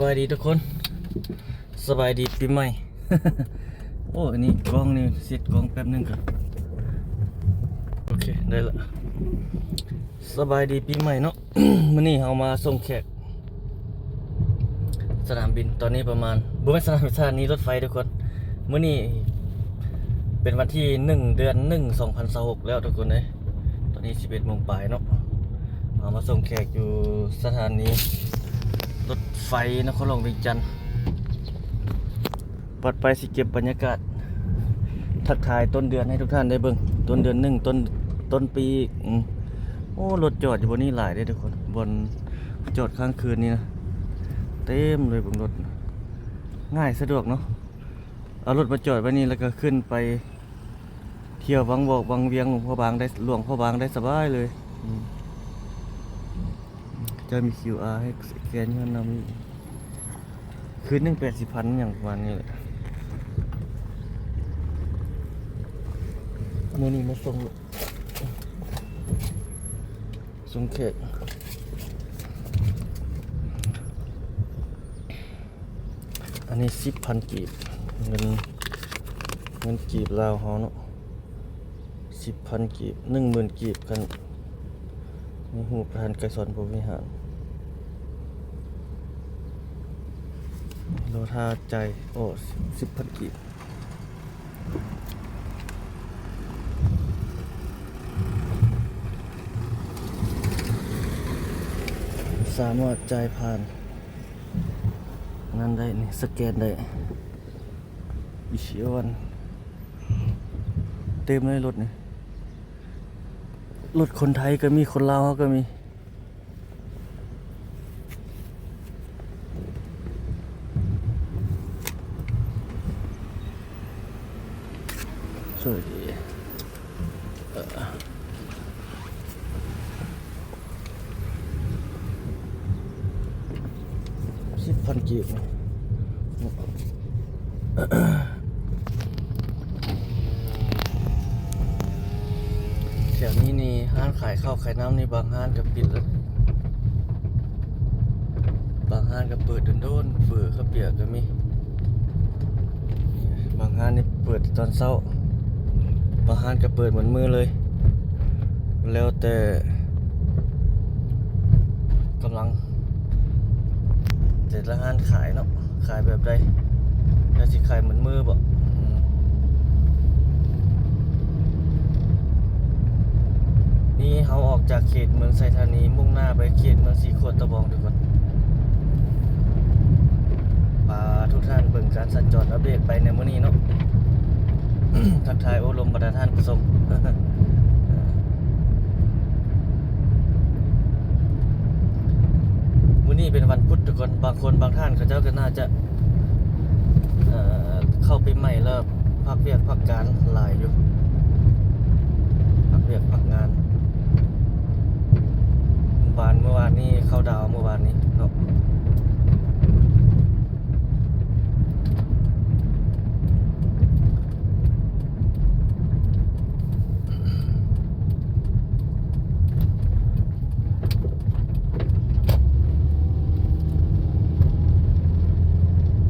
บายดีทุกคนสบายดีปีใหม่ โอ้อันนี้กล้องนี่เสร็จกล้องแป๊บนึงครับโอเคได้ละสบายดีปีใหม่เนาะ มื้อนี้เรามาส่งแขกสนามบินตอนนี้ประมาณบ่แม่นสถานีรถไฟทุกคนมื้อนี้เป็นวันที่1เดือน1 2026แล้วทุกคนเอ้ยตอนนี้ 11 โมงปลายเนาะเอามาส่งแขกอยู่สถานีรถไฟนครหลวงเวียงจันทร์ปัดไปสิเก็บบรรยากาศทักทายต้นเดือนให้ทุกท่านได้เบิ่งต้นเดือนต้นปีโอ้รถจอดอยู่บนนี้หลายได้ทุกคนบนจอดข้างคืนนี้นะเต็มเลยบนรถง่ายสะดวกเนาะเอารถมาจอดไว้นี่แล้วก็ขึ้นไปเที่ยววังบอกวังเวียงหลวงพ่อบางได้หลวงพ่อบางได้สบายเลยจะมี QR ให้สแกนเงินนำคืน1 80,000อย่างประมาณนี้แหละมื้อนี้มาส่งแขกอันนี้ 10,000 กีบเงินกีบลาวเฮาเนาะ 10,000 กีบ 10,000 กีบกันนี่หูประธานไกรสอนผู้บริหารโลท่าใจโอ้ 10,000 กีบสามารถจ่ายผ่านนั่นได้นี่สแกนได้อิชิวันเต็มเลยรถนี่รถคนไทยก็มีคนลาวก็มีสวยดี10,000 กีบแถวนี้นี่ห้างขายข้าวขายน้ำนี่บางห้างก็ปิดแล้วบางห้างก็เปิดโดนๆเบื่อข้าวเปียกก็มีบางห้างนี่เปิดตอนเช้าบางห้างก็เปิดเหมือนมือเลยแล้วแต่กำลังแต่ละห้างขายเนาะขายแบบใดแล้วสิขายเหมือนมือบ่นี่เขาออกจากเขตเมืองไซธานีมุ่งหน้าไปเขตเมืองสีโคตรตะบองทุกคนพาทุกท่านเบิ่งการสัญจรอัปเดตไปในมื้อนี้เนาะ ทักทายโอลมประท่านผู้ชม มื้อนี้เป็นวันพุธทุกคนบางคนบางท่านเขาเจ้าก็น่าจะเข้าไปใหม่แล้วพักเวียกพักการหลายอยู่พักเวียกพักงานเมื่อวานนี้เข้าดาวเมื่อวานนี้เนาะ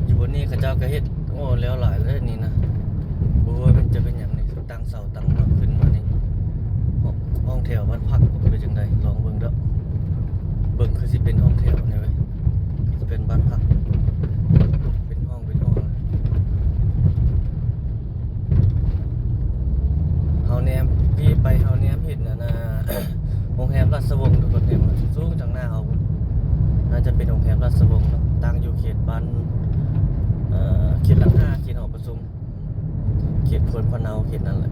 อยู่บนนี้เขาเจ้าก็เฮ็ดโอ้แล้วหลายเลยนี่นะบ่ว่ามันจะเป็นอย่างนี้ตั้งเสาตั้งมาขึ้นมานี่ห้องแถวบ้านพักหรือจังใดลองเบิ่งเด้อเบิ่งคือสิเป็นห้องแถวนี่เว้ยสิเป็นบ้านพักเป็นห้องเฮาแนมพี่ไปเฮาแนมเห็นนะ โรงแรมราชวงศ์ทุกคนเห็นสูงจังหน้าเฮาน่าจะเป็นโรงแรมราชวงศ์เนาะตั้งอยู่เขตบ้านเขตหลัก5เขตหอประชุมเขตพลพะเนาเขตนั่นแหละ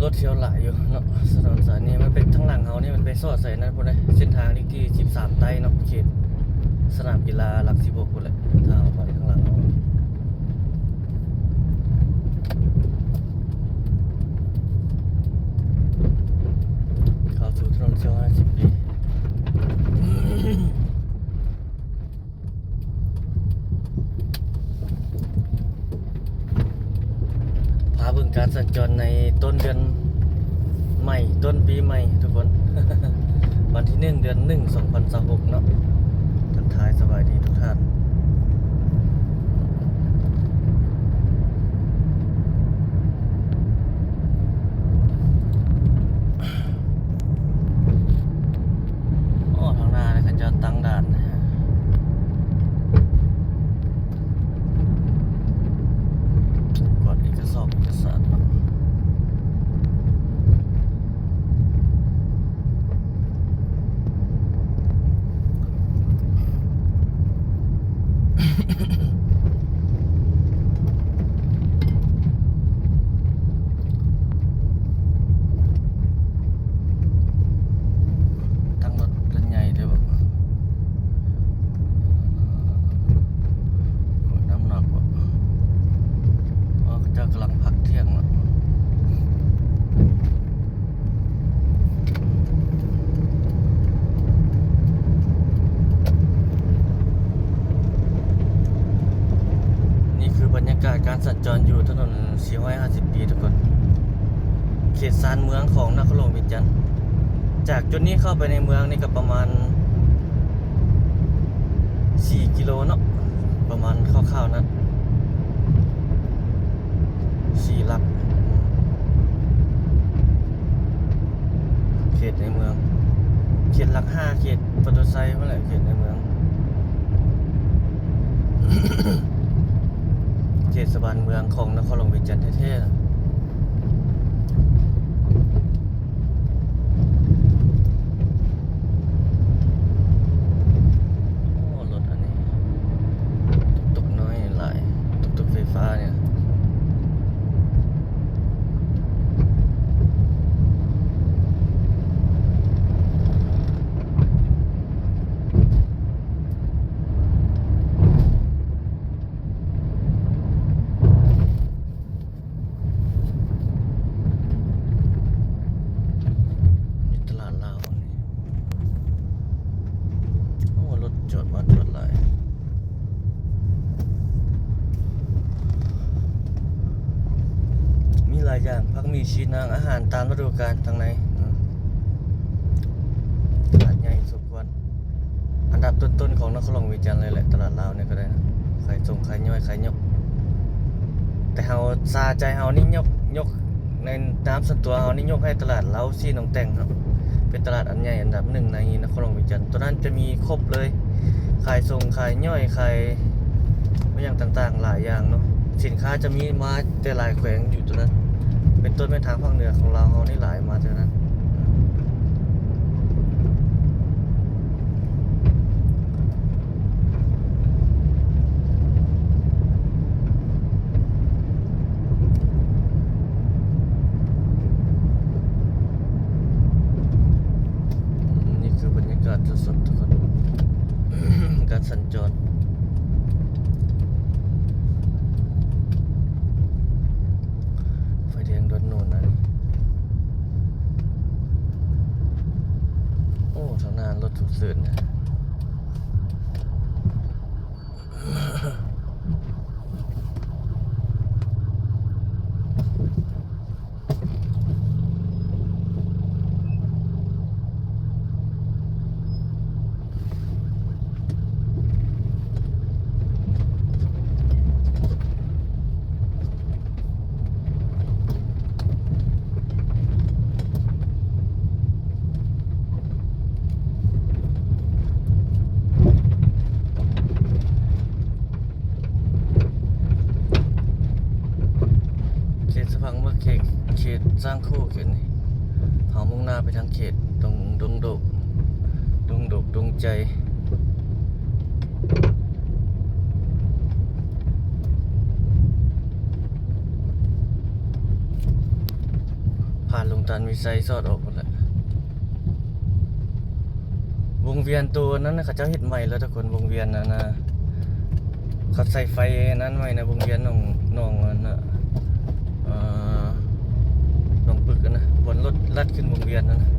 ถเที่ยวหลายอยู่เนาะถนนสายนี้มันเป็นทั้งหลังเฮานี่มันไปสอดใส่นั่นพุ่นเลยเส้นทางที่13 ไต้เนาะเขตสนามกีฬาหลัก16พุ่นแหละทางไปข้างหลังเฮาเข้าสู่ถนนเที่ยว50 ปี พาเบิ่งการสัญจรในต้นเดือนใหม่ต้นปีใหม่ทุกคน วันที่1 เดือน 1 2026เนาะทักทายสบายดีทุกท่านอ๋อทางหน้าเลยเขาจะตั้งด่านนะฮะกดเอกสารเนาะตั้งรถคันใหญ่เลยแบบน้ำหนักว่ะอ๋อเขาจะกำลังพักเที่ยงเนาะนี่คือบรรยากาศการสัญจรอยู่ถนน450 ปีทุกคนเขตซานเมืองของนครหลวงเวียงจันทร์จากจุดนี้เข้าไปในเมืองนี่ก็ประมาณ4 กิโลเนาะประมาณคร่าวๆนั้น4 ลักเขตในเมืองเขตหลัก 5เขตปทุมไซนั่นแหละเขตในเมือง เทศบาลเมืองของนครหลวงเวียงจันทร์แท้ๆโอ้รถอันนี้ตุกๆน้อยหลายตุกๆไฟฟ้าเนี่ยมีตลาดลาวนี่โอ้รถจอดมาจอดหลายมีหลายอย่างผักมีชีสนางอาหารตามฤดูกาลทางในตลาดใหญ่สุดควรอันดับต้นๆของนครหลวงเวียงจันทร์เลยแหละตลาดลาวเนี่ยก็ได้นะขายส่งขายย่อยขายยกแต่เฮาซาใจเฮานี่ยกในน้ำส่วนตัวเฮานี่ยกให้ตลาดเล้าซี่หนองแต่งครับเป็นตลาดอันใหญ่อันดับ1ในนครหลวงเวียงจันทร์ตัวนั้นจะมีครบเลยขายส่งขายย่อยขายอย่างต่างๆหลายอย่างเนาะสินค้าจะมีมาแต่หลายแขวงอยู่ตัวนั้นเป็นต้นแม่ทางภาคเหนือของเราวเฮานี่หลายมาตัวนั้นนี่คือบรรยากาศสดๆทุกคน การสัญจรไฟแดงรถโน่นนะโอ้ทางหน้ารถฉุกเฉินนะเขตสะพังเมื่อเขตสร้างคู่เขตนี้เฮามุ่งหน้าไปทางเขตตรงดงดงใจ ผ่าน ตันวิสัยสอดออกหมดแล้ววงเวียนตัวนั้นนะเขาเจ้าเฮ็ดใหม่แล้วทุกคนวงเวียนนั้นนะเขาใส่ไฟนั้นไว้นะวงเวียนน้องนั่นน่ะน้องปึกนะบนรถลัดขึ้นวงเวียนนั่นนะ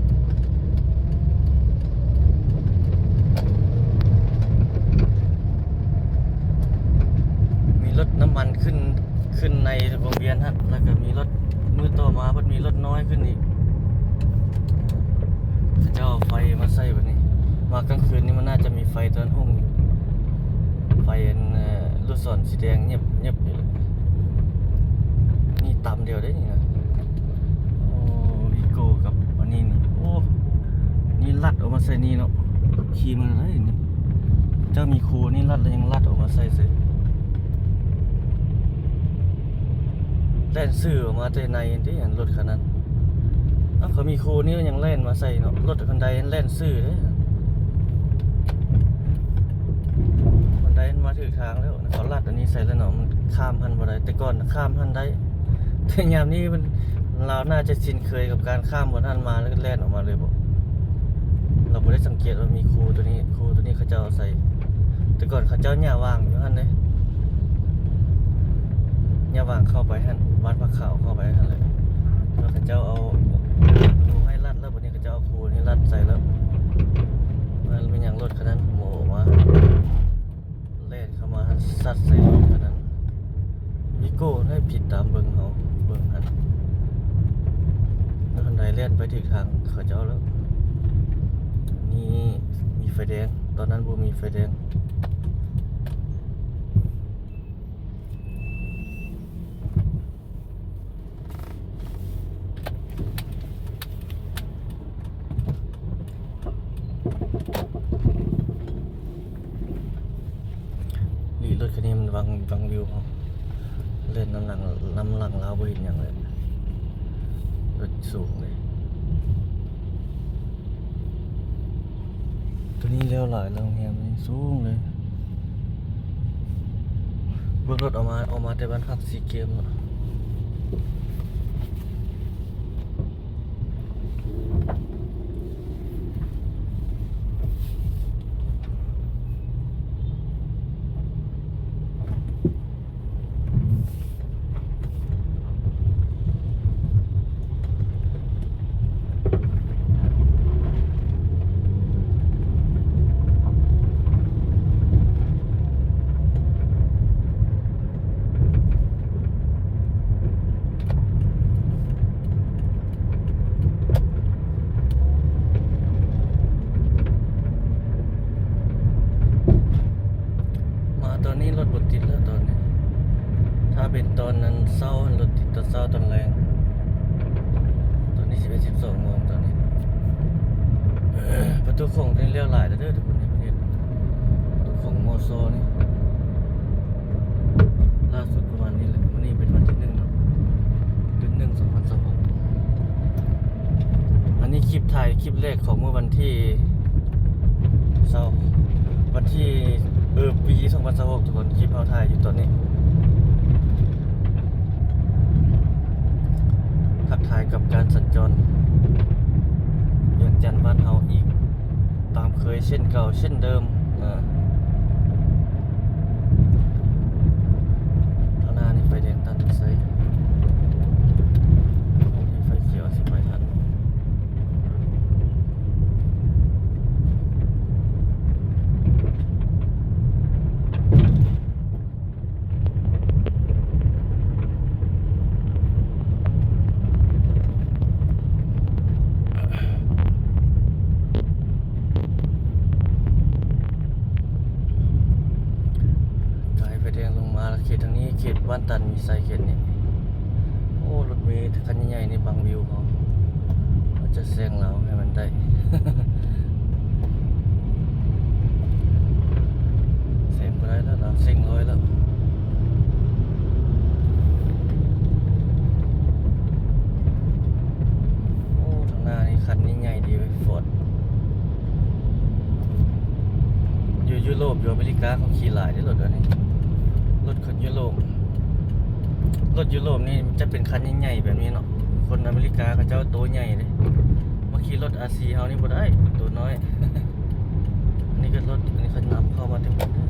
มีรถน้ำมันขึ้นในวงเวียนฮะแล้วก็มีรถมือต่อมาเพิ่นมีรถน้อยขึ้นอีกเขาเจ้าเอาไฟมาใส่แบบนี้มากลางคืนนี่มันน่าจะมีไฟตอนห้องอยู่ไฟลูกศรสีแดงเงียบอยู่เลยนี่ตำเดียวได้นี่นะโอ้วิโก้กับอันนี้นี่โอ้นี่ลัดออกมาใส่นี่เนาะขี่มันอะไรนี่เจ้ามีครูนี่ลัดแล้วยังลัดออกมาใส่แล่นซื้อออกมาแต่ในที่เห็นรถคันนั้นเขามีครูนี่ยังแล่นมาใส่เนาะรถคันใดแล่นซื้อเด้คันใดมาถึงทางแล้วเขาลัดอันนี้ใส่แล้วเนาะมันข้ามพันบ่ได้แต่ก่อนข้ามพันได้แต่ยามนี้มันเราน่าจะชินเคยกับการข้ามบนทันมาแล้วก็แล่นออกมาเลยบ่เราบ่ได้สังเกตว่ามีครูตัวนี้เขาเจ้าใส่แต่ก่อนเขาเจ้าหญ้าว่างอยู่หั่นเด้หญ้าว่างเข้าไปหั่นวัดพระขาวเข้าไปหั่นเลยแล้วเขาเจ้าเอาครูให้ลัดแล้วบัดนี้เขาเจ้าเอาครูนี่ลัดใส่แล้วมันเป็นอย่างรถคันนั้นโหมาเล่นเข้ามาซัดใส่รถคันนั้นวิโก้ได้ผิดตามเบิ่งหันแล้วคันใดเล่นไปถึงทางเขาเจ้าแล้วนี่มีไฟแดงตอนนั้นบ่มีไฟแดงรถคันนี้มันวังวิวเขาเล่นน้ำหลังเราบ่เห็นอย่างเลยรถสูงเลยตัวนี้เลี้ยวหลายโรงแรมนี่สูงเลยเบื้องรถออกมาแต่บ้านพักซีเกมเนาะตอนนี้รถบดติดแล้วตอนนี้ถ้าเป็นตอนนั้นเศร้ารถติดตอนเศร้าตอนแรงตอนนี้11-12 โมงตอนนี้ประตูโค้งนี่เลี้ยวหลายแล้วเด้อทุกคนในประเทศประตูโค้งโมโซนี่ล่าสุดประมาณนี้แหละวันนี้เป็นวันที่1เนาะเดือน1 2026อันนี้คลิปถ่ายคลิปแรกของเมื่อวันที่วันที่ปี2026ทุกคนคลิปเราถ่ายอยู่ตอนนี้ทักทายกับการสัญจรเวียงจันทน์บ้านเฮาอีกตามเคยเช่นเก่าเช่นเดิมทางหน้านี่ไฟแดงตัดใส่นี่ไฟเขียวสิไปทันเขตทางนี้เขตบ้านตันมีไซเขตนี่โอ้รถเมล์คันใหญ่ๆนี่บางวิวเขาจะแซงเราให้มันได้ แซงไปได้แล้วเราแซงร้อยแล้วโอ้ทางหน้านี่คันนี้ใหญ่ดีไปฟอร์ดอยู่ยุโรปอยู่อเมริกาเขาขี่หลายได้รถอันนี้รถคนยุโรปนี่จะเป็นคันใหญ่ๆแบบนี้เนาะ คนอเมริกาเขาเจ้าตัวใหญ่เลยมาขี่รถ RC เฮานี่บ่ได้ตัวน้อย อันนี้ก็รถอันนี้เขานำเข้ามาถึงหมดเลย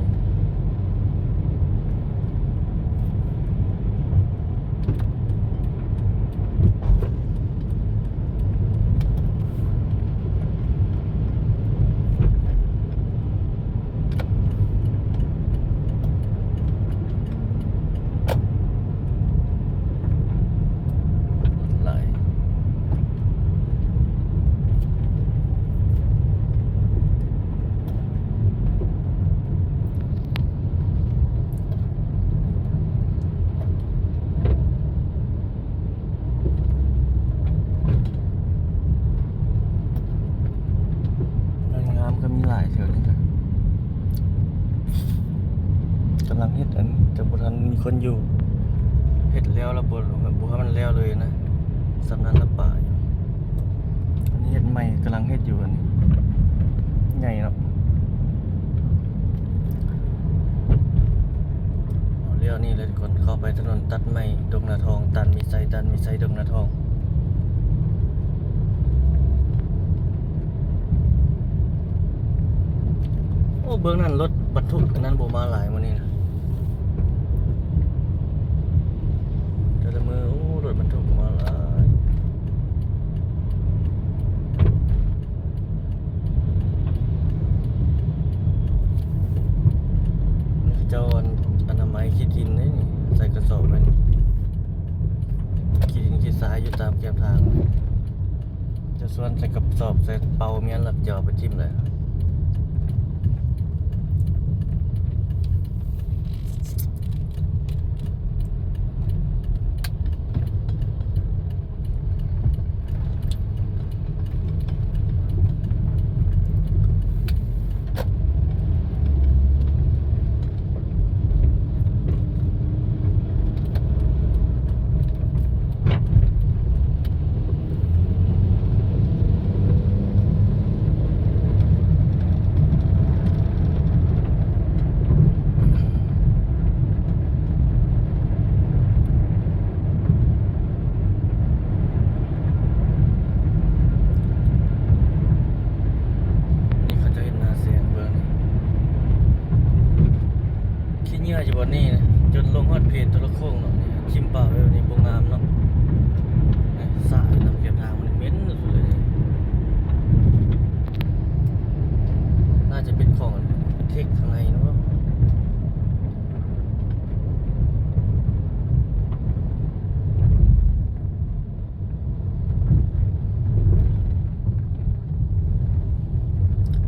หลายงามก็มีหลายแถวนี้ครับกำลังเฮ็ดอันแต่บ่ทันมีคนอยู่เฮ็ดแล้วแล้วบ่ให้มันแล้วเลยนะสำนักละป่าอยู่อันนี้เฮ็ดใหม่กำลังเฮ็ดอยู่อันนี้ใหญ่เนาะเลี้ยวนี่เลยคนเข้าไปถนนตัดใหม่ดงนาทองตันมีไซดงนาทองโอ้เบื้องนั้นรถบรรทุกอันนั้นบ่มาหลายมื้อนี้นะแต่ละมือโอ้รถบรรทุกมาหลายนี่เจ้าอนามัยขี้ดินนี่ใส่กระสอบไว้นี่ขี้ดินขี้ทรายอยู่ตามแคมทางจะส่วนใส่กระสอบใส่เป่าเมียนหลับจะเอาไปจิ้มเลยนี่เขาจะเห็นหน้าเสียงเบื้องนี่ขี้เหงื่ออยู่บนนี่นะจนลงฮอดเพจตัวละโค้งเนาะนี่ชิมเปล่าไว้นี่บ่งามเนาะนี่สระอยู่ตามแคมทางมันเหม็นสุดเลยน่าจะเป็นของเทคข้างในเนาะ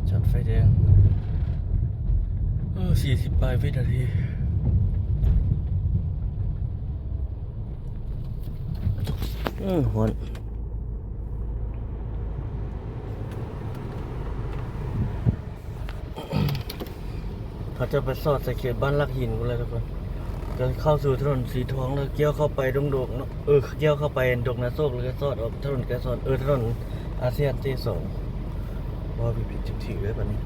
จอดไฟแดง40 ปลายวินาทีหอนเขาจะไปสอดใส่เขตบ้านลักหินหมดเลยทุกคนก็เข้าสู่ถนนสีทองแล้วเกี่ยวเข้าไปดงโดกเนาะเกี่ยวเข้าไปดงนาโซกแล้วก็สอดออกถนนแกสอดถนนอาเซียนT2ว่าผิดถือเลยป่ะนี้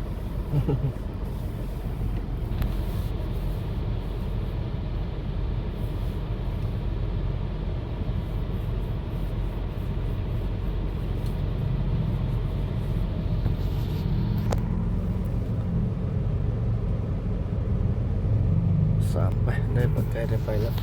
3ไปได้ปากใกล้ได้ไปแล้ว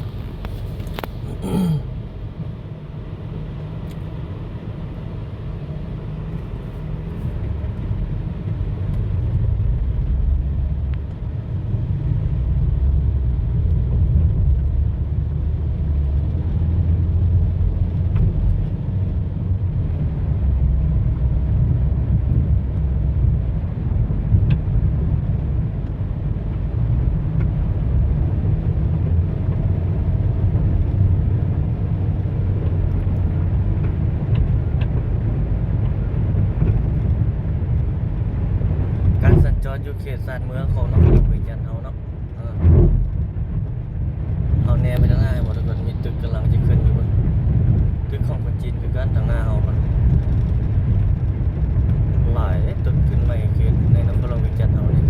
อยู่เขตสานเมืองของนครเวียงจันทน์เฮาเนาะเฮาแนไปทางหน้าหมดทุกคนมีตึกกำลังจะขึ้นอยู่บนตึกของคนจีนคือกันทางหน้าเฮามันหลายตึกขึ้นใหม่เขตในนครเวียงจันทน์เฮานี่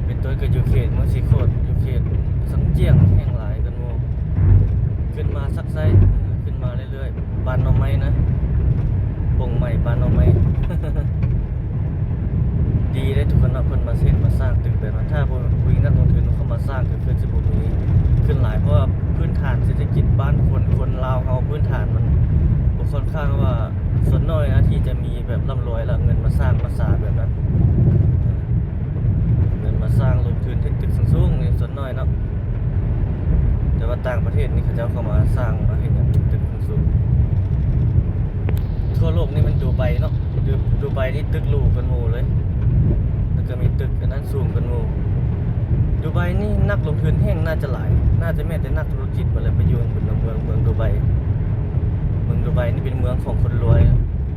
เป็นตัวก็อยู่เขตเมืองศรีโคตรอยู่เขต สังเจียงแห้งหลายกันโมขึ้นมาซักไซขึ้นมาเรื่อยๆปานหน่อไม้นะปงใหม่ปานหน่อไม้ ดีได้ทุกคนเนาะเพิ่นมาเฮ็ดมาสร้างตึกแบบนั้นถ้าบ่มีนักลงทุนเข้ามาสร้างก็คือสิบ่มีขึ้นหลายเพราะว่าพื้นฐานเศรษฐกิจบ้านคนลาวเฮาพื้นฐานมันบ่ค่อนข้างว่าส่วนน้อยนะที่จะมีแบบร่ำรวยแล้วเงินมาสร้างมาสร้างแบบนั้นเงินมาสร้างลงทุนเฮ็ดตึกสูงๆนี่ส่วนน้อยเนาะแต่ว่าต่างประเทศนี่เขาเจ้าเข้ามาสร้างมาเฮ็ดอย่างตึกสูงทั่วโลกนี่มันดูไบเนาะดูไบนี่ตึกหรูกันหมู่เลยแล้วก็มีตึกอันนั้นสูงกันหมู่ดูไบนี่นักลงทุนแห่งน่าจะหลายน่าจะแม้แต่นักธุรกิจมาเลยไปอยู่บนเมืองดูไบเมืองดูไบนี่เป็นเมืองของคนรวย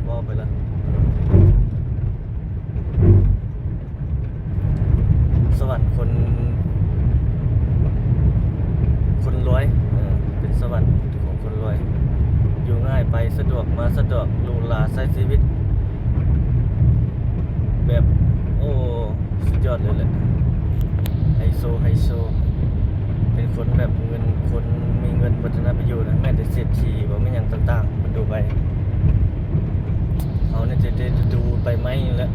ว่าไปแล้วสวรรค์คนรวยเป็นสวรรค์ของคนรวยอยู่ง่ายไปสะดวกมาสะดวกหรูหราใช้ชีวิตแบบโอ้สุดยอดเลยแหละไฮโซเป็นคนแบบเงินคนมีเงินวัฒนประโยชน์นะแม้แต่เศรษฐีว่าไม่อย่างต่างๆมันดูไปเขาเนี่ยจะดูไปไหมแหละ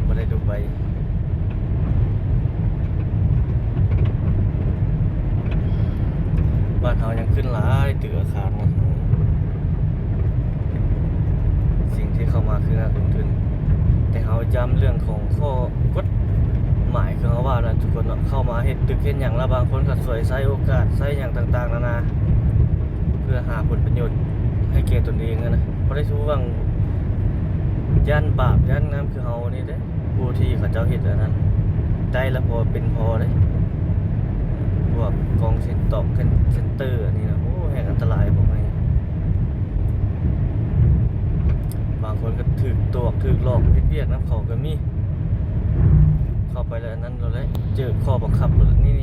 ไม่ได้ดูไปบ้านเขายังขึ้นหลายตึกอาคารนะสิ่งที่เข้ามาคือนักลงทุนแต่เขาย้ำเรื่องของข้อกฎหมายคือเขาว่านะทุกคนเข้ามาเฮ็ดตึกเฮ็ดอย่างละบางคนก็สวยใช้โอกาสใช้อย่างต่างๆนานาเพื่อหาผลประโยชน์ให้แก่ตนเองนะบ่ได้ชูวังย่านบาปย่านน้ำคือเฮานี่เด้ผู้ที่เขาเจ้าเฮ็ดอันนั้นได้แล้วพอเป็นพอเด้พวกกองเซ็นตอกเซ็นเตอร์อันนี้นะโอ้แห่งอันตรายบอกให้บางคนก็ถูกหลอกเฮ็ดเวียกน้ำเขาก็มีเข้าไปแล้วนั้นเราเลยเจอข้อบังคับเลยนี่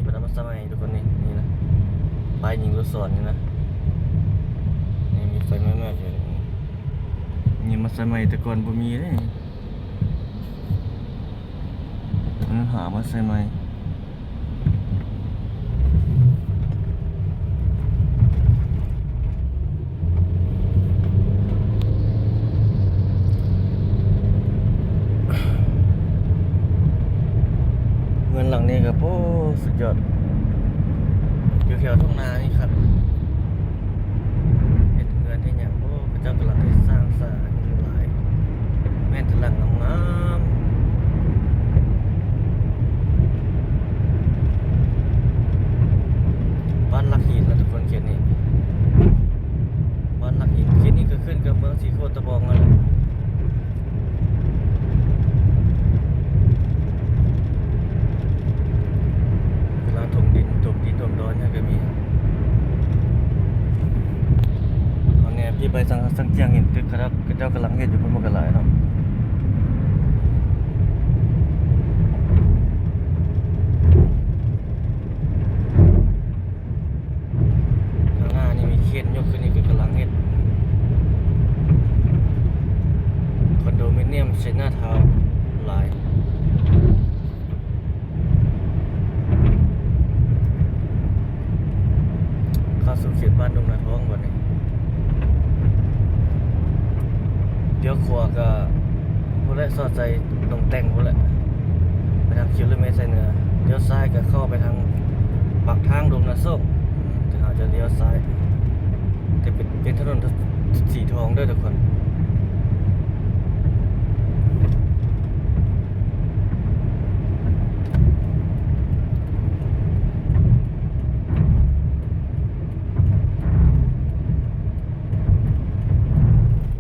เป็นธรรมสมัยทุกคนนี่นะปลายยิงรถสอนนี่นะนี่มีไฟแม่ๆอยู่นี่มาสมัยแต่ก่อนบ่มีเลยหามาใส่ใหม่เงินหลังนี้ครับโอ้สุดยอดอยู่แถวทุ่งนานี่ครับเฮ็ดเงินให้หยังโอ้พระเจ้ากำลังให้สร้างสรรค์หลายแม่นแต่หลังงามบ้านลักหินนะทุกคนเขตนี้บ้านลักหินเขตนี้ก็ขึ้นกับเมืองสีโคตรบองนั่นแหละเวลาถมดินถมดอนเนี่ยก็มีเอาเนี่ยพี่ไปสังเกียงเห็นตึกครับเจ้ากำลังเฮ็ดอยู่เพิ่นบ่ก็หลายเนาะเขียนยกขึ้นนี่คือกำลังเฮ็ดคอนโดมิเนียมเซน่าทาวน์หลายเข้าสู่เขตบ้านดงนาท้องบ่นี่เดี๋ยวขวาก็พุ่นแหละสอดใจดงแต่งพุ่นแหละไปทางคิวเลเมตรใส่เหนือเดี๋ยวซ้ายก็เข้าไปทางปากทางดงนาส้มจะหาจะเลี้ยวซ้ายแต่เป็นถนนสีทองด้วยทุกคน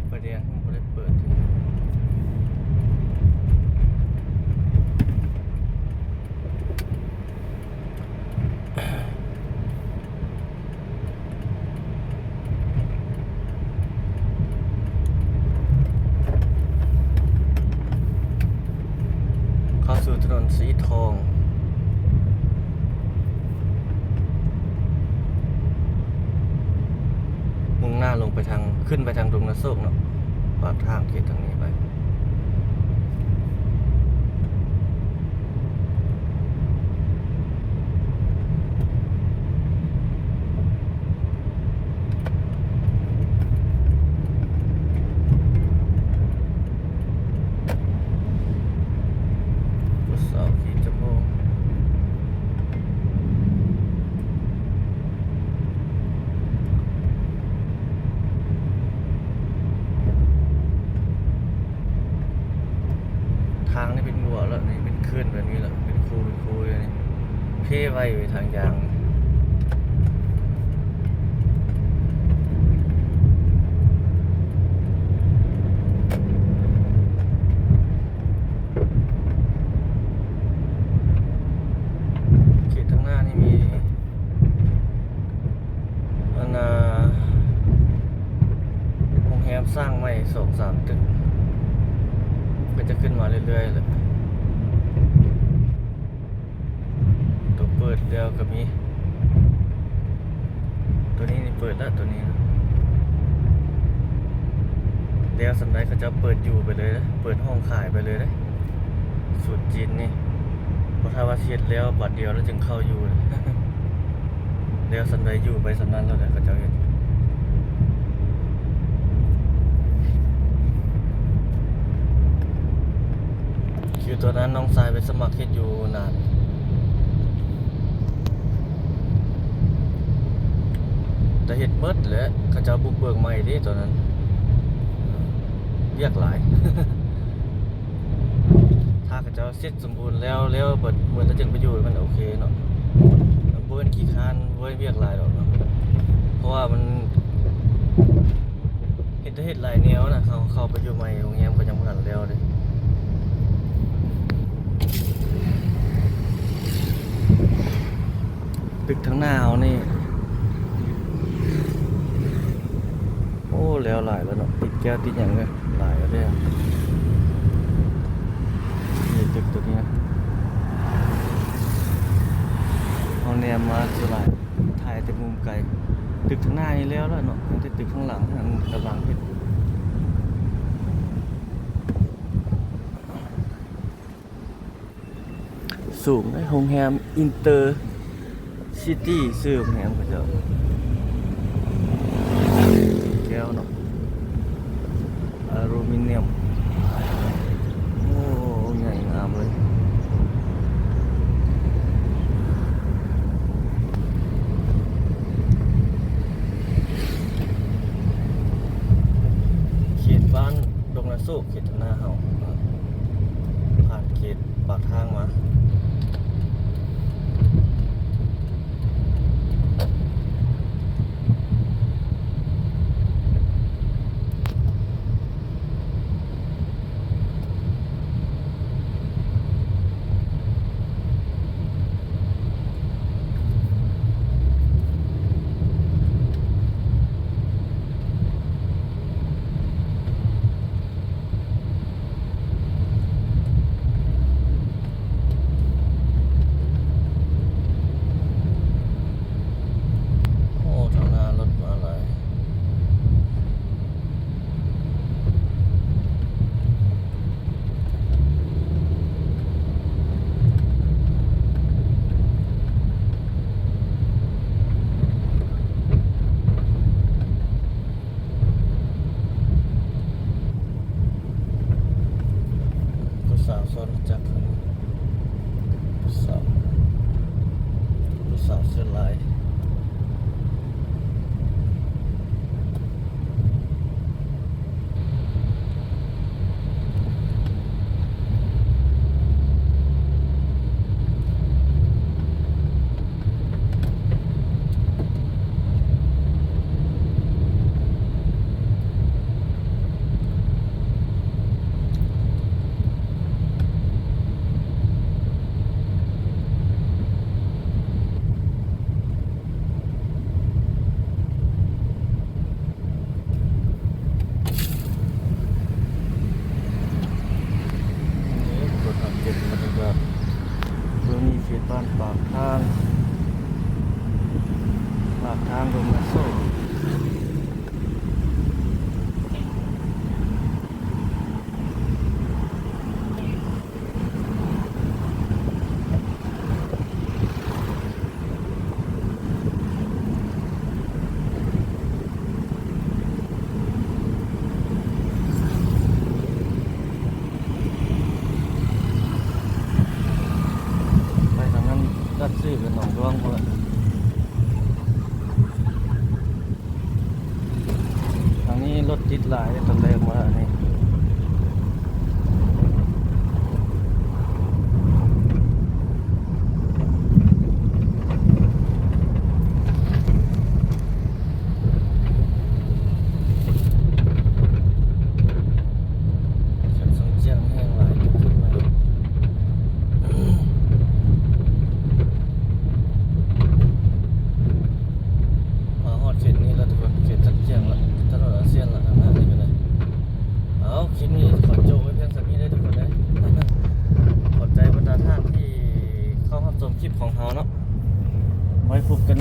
ไฟแดงผมก็ได้เปิดสู่ถนนสีทองมุ่งหน้าลงไปทางขึ้นไปทางดงนาโศกเนาะปากทางเขตทางนี้ไป ทางนี่เป็นบัวแล้วนี่เป็นคลื่นแบบนี้แล้วเป็นคูอย่างนี้เพ่ไว้ทางยางเขตทางหน้านี่มีโรงแรมสร้างใหม่2-3 ตึกก็จะขึ้นมาเรื่อยๆเลยตัวเปิดแล้วก็มีตัวนี้นี่เปิดแล้วตัวนี้นะเดี๋ยวสันไดเขาจะเปิดอยู่ไปเลยนะเปิดห้องขายไปเลยนะสูตรจีนนี่เพราะถ้าว่าเช็ดแล้วบัดเดียวแล้วจึงเข้าอยู่เลย เดี๋ยวสันไดอยู่ไปสันนั้นแล้วเดี๋ยวเขาจะเห็นคือตัวนั้นน้องทรายไปสมัครเฮ็ดอยู่นานแต่เฮ็ดเบิดแหละเขาจะบุกเบิกใหม่ดิตัวนั้นเรียกหลาย ถ้าเขาจะเสร็จสมบูรณ์แล้วเปิดเหมือนแล้วจึงไปอยู่มันโอเคเนาะมันบ่เป็นขี้คร้านบ่เป็นเรียกหลายหรอกเนาะเพราะว่ามันเฮ็ดหลายแนวนะเข้าไปอยู่ใหม่โรงแรมก็ยังบ่ทันแล้วเด้ตึกทั้งหน้าเอานี่โอ้แล้วหลายแล้วเนาะติดแก้วติดอย่างเลยหลายแล้วเนี่ยนี่ตึกตัวนี้เอาแนมมาสลายถ่ายแต่มุมไกลตึกทั้งหน้านี่แล้วเนาะแต่ตึกข้างหลังมันกำลังเฮ็ดสูงได้โรงแรมอินเตอร์ซิตี้ซื้อโรงแรมก็จะแก้วเนาะอลูมิเนียมโอ้ใหญ่งามเลยเขตบ้านดงนาสุเขตหน้าเฮาผ่านเขตปากทางมาสาวซ้อนจากสาวเสื้อลายเขตบ้านปากทางดงนาโซ่ไปทางนั้นรัดซื้อกันหนองร่วงเพื่อน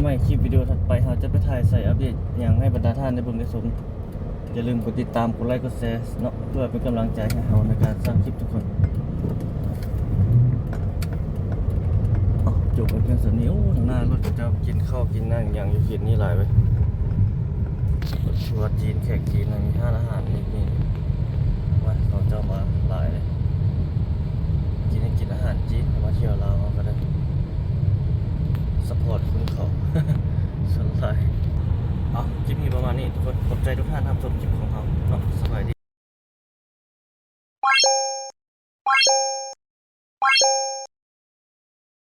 ใหม่คลิปวิดีโอถัดไปเราจะไปถ่ายใส่อัปเดตอย่างให้บรรดาท่านได้เบิ่งได้ชมอย่าลืมกดติดตามกดไลค์กดแชร์เนาะเพื่อเป็นกำลังใจให้เราในการสร้างคลิปทุกคนจบไปเพียงส่วนนี้โอ้ทางหน้ารถจะกินข้าวกินนั่งอย่างอยู่เขตนี้หลายเว้ยทัวร์จีนแขกจีนมีห้านอาหารนี่ว่าเขาเจ้ามาหลายเลยกินอาหารจีนมาเที่ยวลาวก็ได้สปอร์ตคุณเขา สนใจคลิปนี้ประมาณนี้ทุกคนขอบใจทุกท่านทำชมคลิปของเราเนาะสบายดี